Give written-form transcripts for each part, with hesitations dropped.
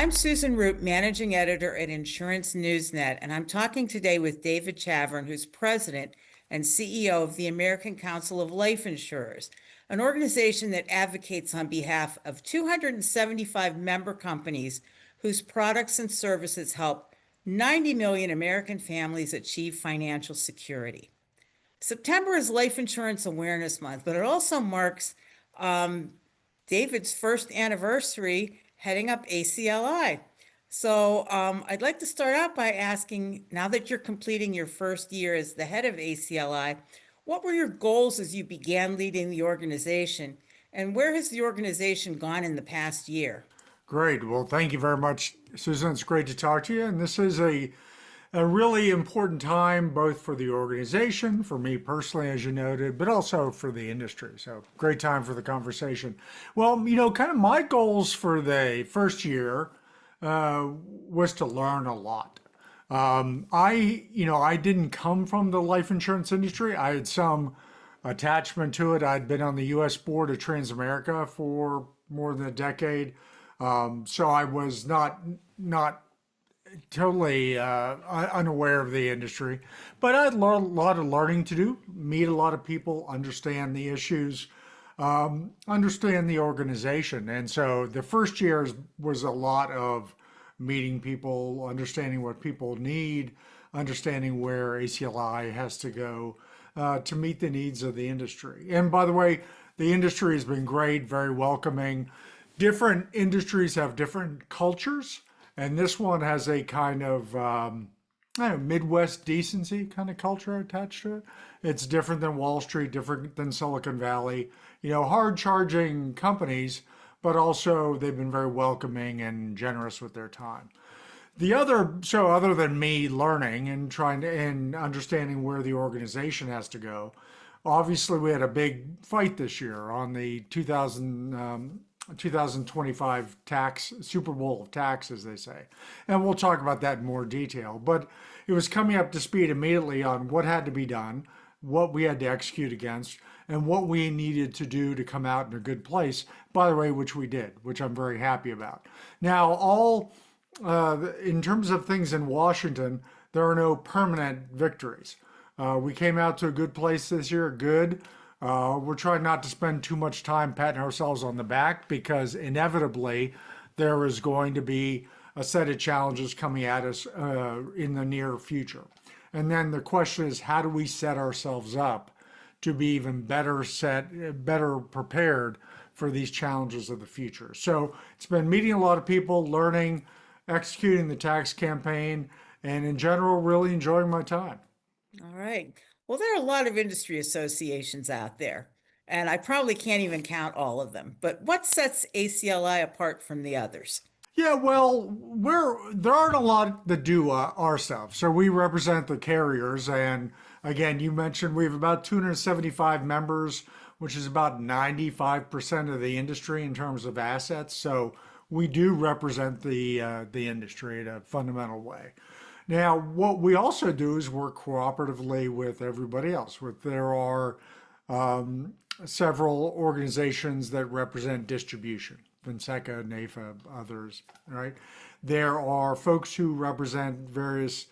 I'm Susan Root, managing editor at Insurance Newsnet, and I'm talking today with David Chavern, who's president and CEO of the American Council of Life Insurers, an organization that advocates on behalf of 275 member companies whose products and services help 90 million American families achieve financial security. September is Life Insurance Awareness Month, but it also marks David's first anniversary heading up ACLI. So I'd like to start out by asking, now that you're completing your first year as the head of ACLI, what were your goals as you began leading the organization, and where has the organization gone in the past year? Great. Well, thank you very much, Susan. It's great to talk to you. And this is a really important time, both for the organization, for me personally, as you noted, but also for the industry. So great time for the conversation. Well, kind of my goals for the first year was to learn a lot. I didn't come from the life insurance industry. I had some attachment to it. I'd been on the U.S. board of Transamerica for more than a decade. So I was not totally unaware of the industry, but I had a lot of learning to do, meet a lot of people, understand the issues, understand the organization. And so the first year was a lot of meeting people, understanding what people need, understanding where ACLI has to go to meet the needs of the industry. And by the way, the industry has been great, very welcoming. Different industries have different cultures, and this one has a kind of Midwest decency kind of culture attached to it. It's different than Wall Street, different than Silicon Valley. Hard charging companies, but also they've been very welcoming and generous with their time. Other than me learning and trying to and understanding where the organization has to go, obviously we had a big fight this year on the 2025 tax Super Bowl of tax, as they say. And we'll talk about that in more detail. But it was coming up to speed immediately on what had to be done, what we had to execute against, and what we needed to do to come out in a good place, by the way, which we did, which I'm very happy about. Now, in terms of things in Washington, there are no permanent victories. We came out to a good place this year, good. We're trying not to spend too much time patting ourselves on the back because inevitably there is going to be a set of challenges coming at us in the near future. And then the question is, how do we set ourselves up to be even better prepared for these challenges of the future? So it's been meeting a lot of people, learning, executing the tax campaign, and in general, really enjoying my time. All right. Well, there are a lot of industry associations out there, and I probably can't even count all of them. But what sets ACLI apart from the others? Yeah, well, there aren't a lot that do our stuff. So we represent the carriers, and again, you mentioned we have about 275 members, which is about 95% of the industry in terms of assets. So we do represent the industry in a fundamental way. Now, what we also do is work cooperatively with everybody else. There are several organizations that represent distribution, Fonseca, NAFA, others, right? There are folks who represent various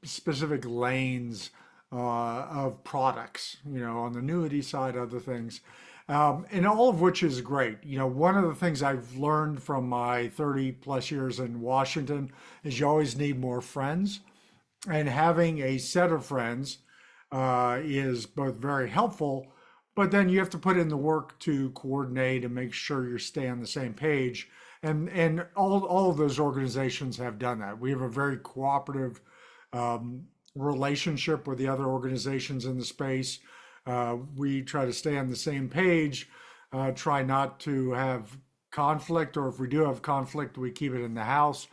specific lanes of products, on the annuity side, other things. And all of which is great. One of the things I've learned from my 30 plus years in Washington is you always need more friends. And having a set of friends is both very helpful, but then you have to put in the work to coordinate and make sure you stay on the same page. And all of those organizations have done that. We have a very cooperative relationship with the other organizations in the space. We try to stay on the same page, try not to have conflict, or if we do have conflict, we keep it in the house.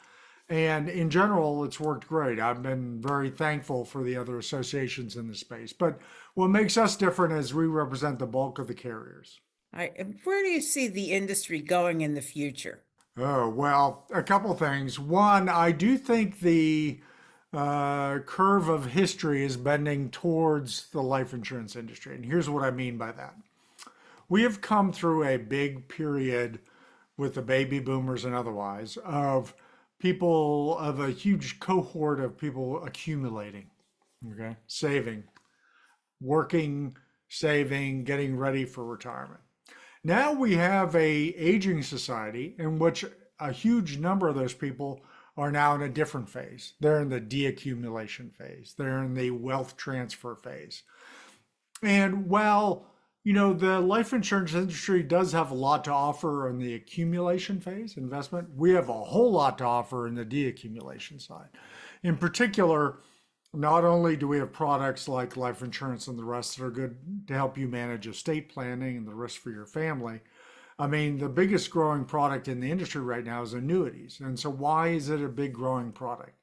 And in general, it's worked great. I've been very thankful for the other associations in the space. But what makes us different is we represent the bulk of the carriers. All right. And where do you see the industry going in the future? Oh, well, a couple things. One, I do think the curve of history is bending towards the life insurance industry. And here's what I mean by that. We have come through a big period with the baby boomers and otherwise, of people, of a huge cohort of people accumulating, okay, saving, working, saving, getting ready for retirement. Now we have a aging society in which a huge number of those people are now in a different phase. They're in the deaccumulation phase. They're in the wealth transfer phase. And while, the life insurance industry does have a lot to offer in the accumulation phase, investment, we have a whole lot to offer in the deaccumulation side. In particular, not only do we have products like life insurance and the rest that are good to help you manage estate planning and the risk for your family. I mean, the biggest growing product in the industry right now is annuities. And so why is it a big growing product?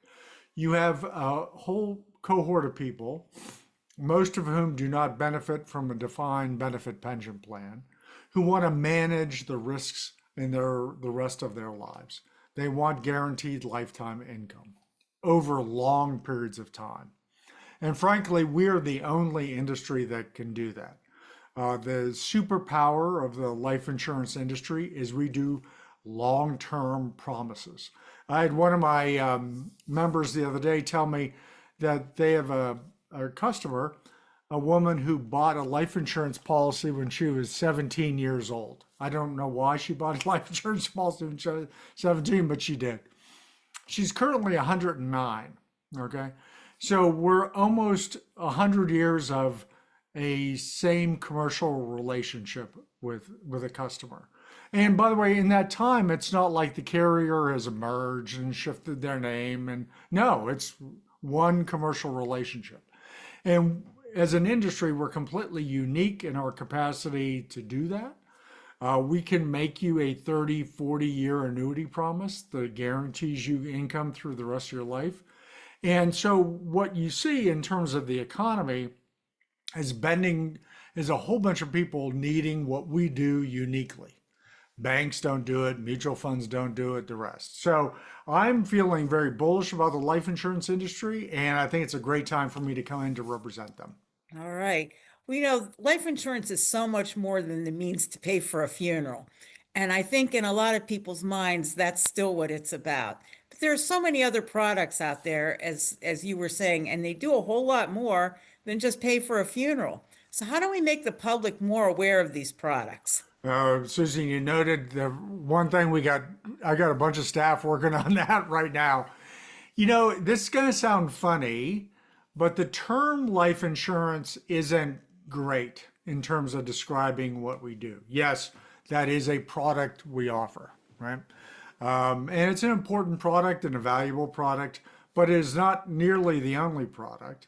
You have a whole cohort of people, most of whom do not benefit from a defined benefit pension plan, who want to manage the risks in the rest of their lives. They want guaranteed lifetime income over long periods of time. And frankly, we're the only industry that can do that. The superpower of the life insurance industry is we do long-term promises. I had one of my members the other day tell me that they have a customer, a woman who bought a life insurance policy when she was 17 years old. I don't know why she bought a life insurance policy when she was 17, but she did. She's currently 109, okay? So we're almost 100 years of a same commercial relationship with a customer. And by the way, in that time, it's not like the carrier has emerged and shifted their name. And no, it's one commercial relationship. And as an industry, we're completely unique in our capacity to do that. We can make you a 30, 40-year annuity promise that guarantees you income through the rest of your life. And so what you see in terms of the economy is a whole bunch of people needing what we do uniquely. Banks don't do it, mutual funds don't do it, the rest. So I'm feeling very bullish about the life insurance industry, and I think it's a great time for me to come in to represent them. All right. Well, life insurance is so much more than the means to pay for a funeral. And I think in a lot of people's minds, that's still what it's about. But there are so many other products out there, as you were saying, and they do a whole lot more than just pay for a funeral. So how do we make the public more aware of these products? Susan, you noted the one thing I got a bunch of staff working on that right now. This is going to sound funny, but the term life insurance isn't great in terms of describing what we do. Yes, that is a product we offer, right? And it's an important product and a valuable product, but it is not nearly the only product.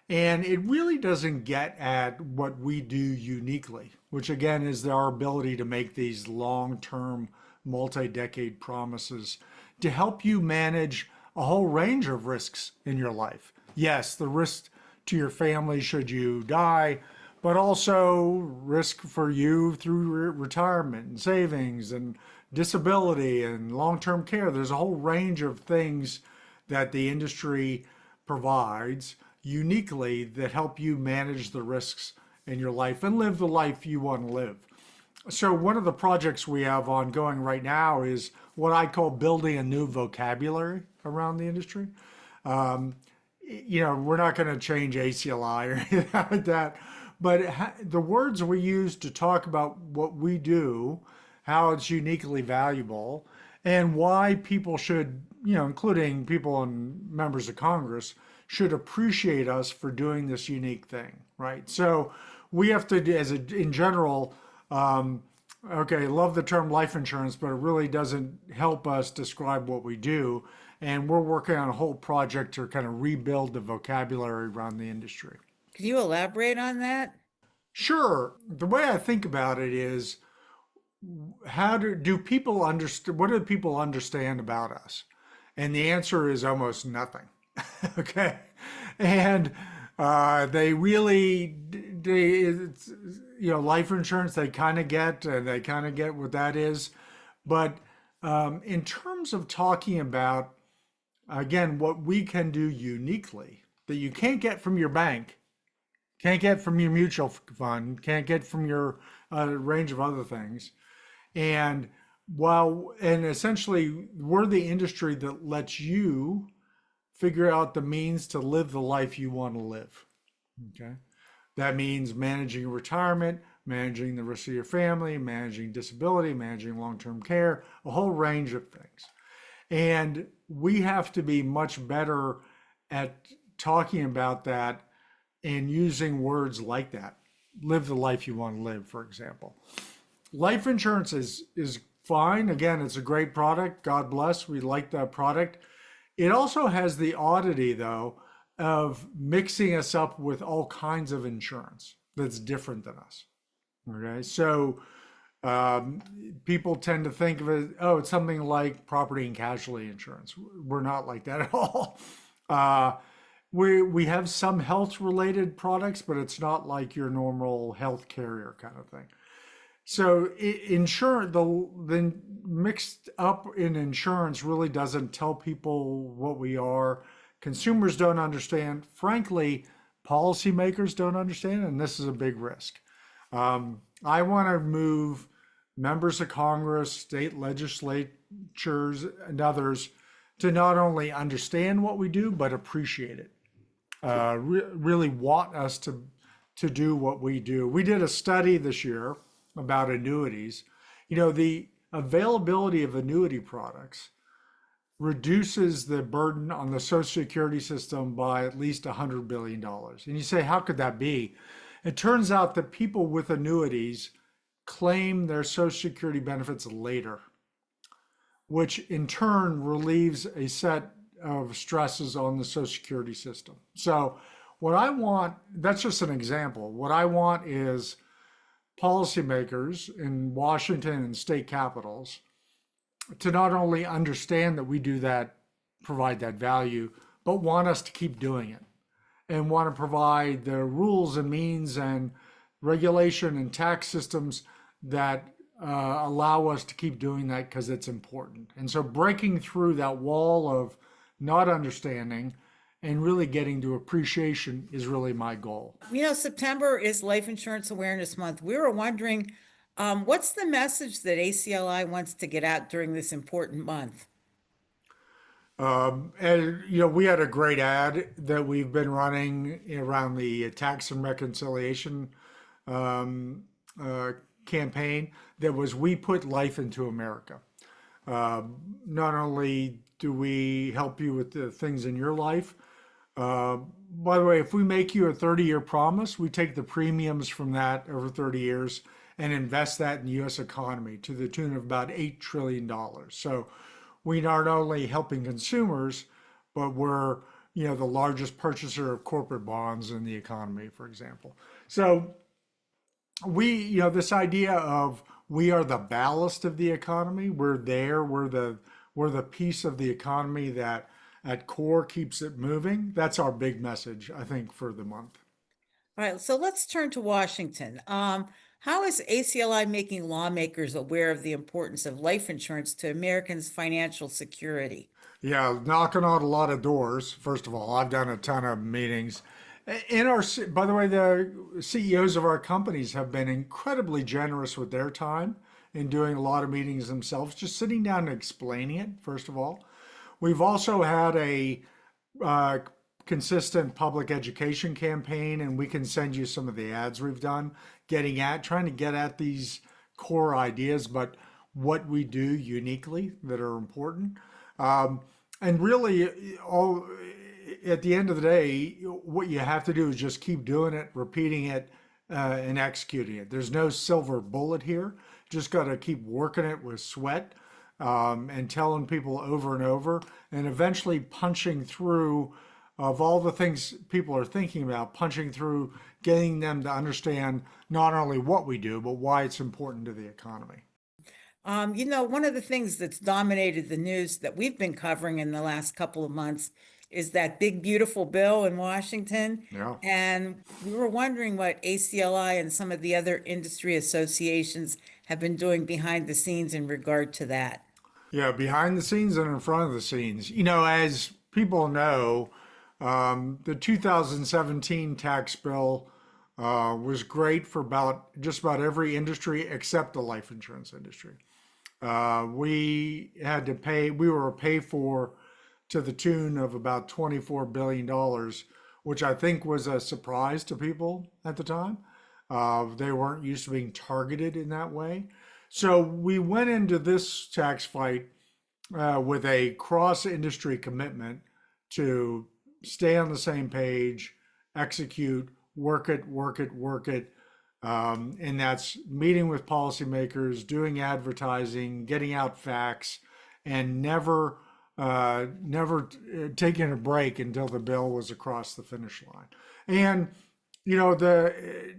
And it really doesn't get at what we do uniquely, which again is our ability to make these long-term, multi-decade promises to help you manage a whole range of risks in your life. Yes, the risk to your family should you die, but also risk for you through retirement and savings and disability and long-term care. There's a whole range of things that the industry provides uniquely that help you manage the risks in your life and live the life you want to live. So one of the projects we have ongoing right now is what I call building a new vocabulary around the industry. We're not going to change ACLI or anything like that, but the words we use to talk about what we do, how it's uniquely valuable, and why people should, including people and members of Congress, should appreciate us for doing this unique thing, right? So we have to, in general, love the term life insurance, but it really doesn't help us describe what we do. And we're working on a whole project to kind of rebuild the vocabulary around the industry. Could you elaborate on that? Sure. The way I think about it is, do people understand, what do people understand about us? And the answer is almost nothing. Okay. And life insurance, they kind of get, and they kind of get what that is. But in terms of talking about, again, what we can do uniquely that you can't get from your bank, can't get from your mutual fund, can't get from your range of other things. And Well, and essentially, we're the industry that lets you figure out the means to live the life you want to live. Okay. That means managing retirement, managing the rest of your family, managing disability, managing long term care, a whole range of things. And we have to be much better at talking about that and using words like that. Live the life you want to live, for example. Life insurance is fine. Again, it's a great product. God bless. We like that product. It also has the oddity, though, of mixing us up with all kinds of insurance that's different than us. Okay, so um, people tend to think of it, oh, it's something like property and casualty insurance. We're not like that at all. Uh, we have some health related products, but it's not like your normal health carrier kind of thing. So insurance, the mixed up in insurance really doesn't tell people what we are. Consumers don't understand. Frankly, policymakers don't understand, and this is a big risk. I want to move members of Congress, state legislatures, and others to not only understand what we do, but appreciate it. Really want us to do what we do. We did a study this year about annuities. You know, the availability of annuity products reduces the burden on the Social Security system by at least $100 billion. And you say, how could that be? It turns out that people with annuities claim their Social Security benefits later, which in turn relieves a set of stresses on the Social Security system. So, what I want, that's just an example. What I want is policymakers in Washington and state capitals to not only understand that we do that, provide that value, but want us to keep doing it and want to provide the rules and means and regulation and tax systems that allow us to keep doing that because it's important. And so breaking through that wall of not understanding and really getting to appreciation is really my goal. You know, September is Life Insurance Awareness Month. We were wondering, what's the message that ACLI wants to get out during this important month? And you know, we had a great ad that we've been running around the tax and reconciliation um, uh, campaign that was "We Put Life into America." Not only do we help you with the things in your life, uh, by the way, if we make you a 30-year promise, we take the premiums from that over 30 years and invest that in the US economy to the tune of about $8 trillion. So we not only helping consumers, but we're, you know, the largest purchaser of corporate bonds in the economy, for example. So we, you know, this idea of we are the ballast of the economy, we're there, we're the piece of the economy that at core keeps it moving. That's our big message, I think, for the month. All right, so let's turn to Washington. How is ACLI making lawmakers aware of the importance of life insurance to Americans' financial security? Yeah, knocking on a lot of doors. First of all, I've done a ton of meetings. In our, by the way, the CEOs of our companies have been incredibly generous with their time in doing a lot of meetings themselves, just sitting down and explaining it, first of all. We've also had a uh, consistent public education campaign, and we can send you some of the ads we've done, trying to get at these core ideas, but what we do uniquely that are important. Um, and really, all at the end of the day, what you have to do is just keep doing it, repeating it, and executing it. There's no silver bullet here. Just got to keep working it with sweat and telling people over and over, and eventually punching through of all the things people are thinking about, punching through, getting them to understand not only what we do, but why it's important to the economy. You know, one of the things that's dominated the news that we've been covering in the last couple of months is that big, beautiful bill in Washington. Yeah. And we were wondering what ACLI and some of the other industry associations have been doing behind the scenes in regard to that. Yeah, behind the scenes and in front of the scenes. You know, as people know, the 2017 tax bill was great for about just about every industry except the life insurance industry. We were a pay for to the tune of about $24 billion, which I think was a surprise to people at the time. They weren't used to being targeted in that way. So we went into this tax fight with a cross industry commitment to stay on the same page, execute, work it, work it, work it. And that's meeting with policymakers, doing advertising, getting out facts, and never taking a break until the bill was across the finish line. And you know the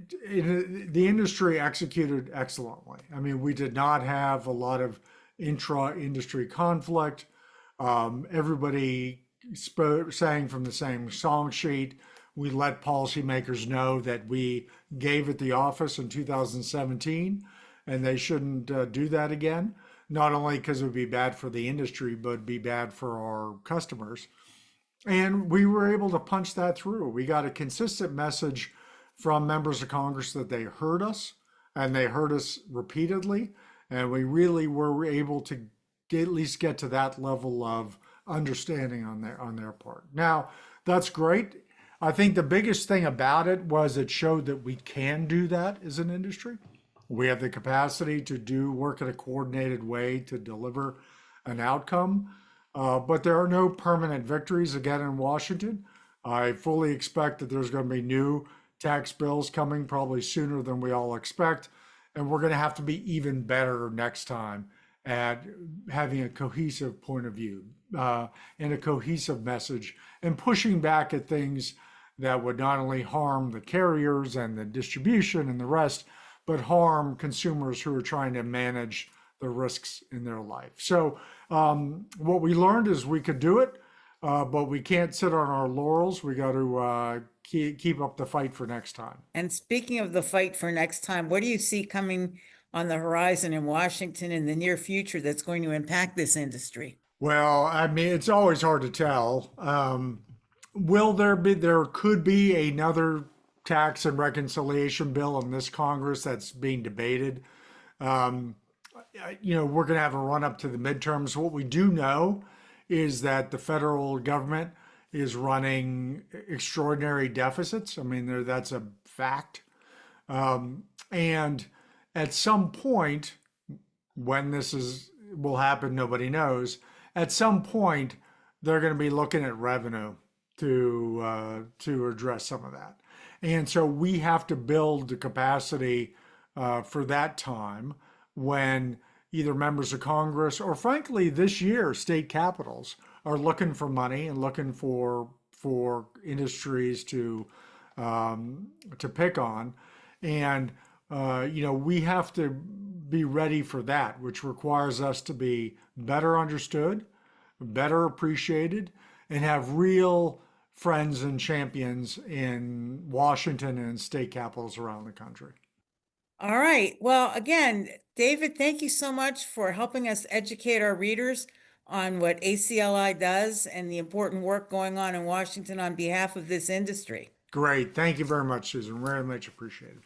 industry executed excellently. I mean, we did not have a lot of intra-industry conflict. Everybody sang from the same song sheet. We let policymakers know that we gave it the office in 2017, and they shouldn't do that again. Not only because it would be bad for the industry, but be bad for our customers. And we were able to punch that through. We got a consistent message from members of Congress that they heard us, and they heard us repeatedly. And we really were able to at least get to that level of understanding on their part. Now, that's great. I think the biggest thing about it was it showed that we can do that as an industry. We have the capacity to do work in a coordinated way to deliver an outcome. But there are no permanent victories again in Washington. I fully expect that there's going to be new tax bills coming probably sooner than we all expect. And we're going to have to be even better next time at having a cohesive point of view and a cohesive message and pushing back at things that would not only harm the carriers and the distribution and the rest, but harm consumers who are trying to manage the risks in their life. So what we learned is we could do it, but we can't sit on our laurels. We got to keep up the fight for next time. And speaking of the fight for next time, what do you see coming on the horizon in Washington in the near future that's going to impact this industry? Well, I mean, it's always hard to tell. There could be another tax and reconciliation bill in this Congress that's being debated. We're going to have a run up to the midterms. What we do know is that the federal government is running extraordinary deficits. I mean, that's a fact. And at some point, when will happen, nobody knows. At some point, they're going to be looking at revenue to address some of that. And so we have to build the capacity for that time when either members of Congress or frankly this year state capitals are looking for money and looking for industries to pick on. And we have to be ready for that, which requires us to be better understood, better appreciated, and have real friends and champions in Washington and state capitals around the country. All right. Well, again, David, thank you so much for helping us educate our readers on what ACLI does and the important work going on in Washington on behalf of this industry. Great. Thank you very much, Susan. Very much appreciated.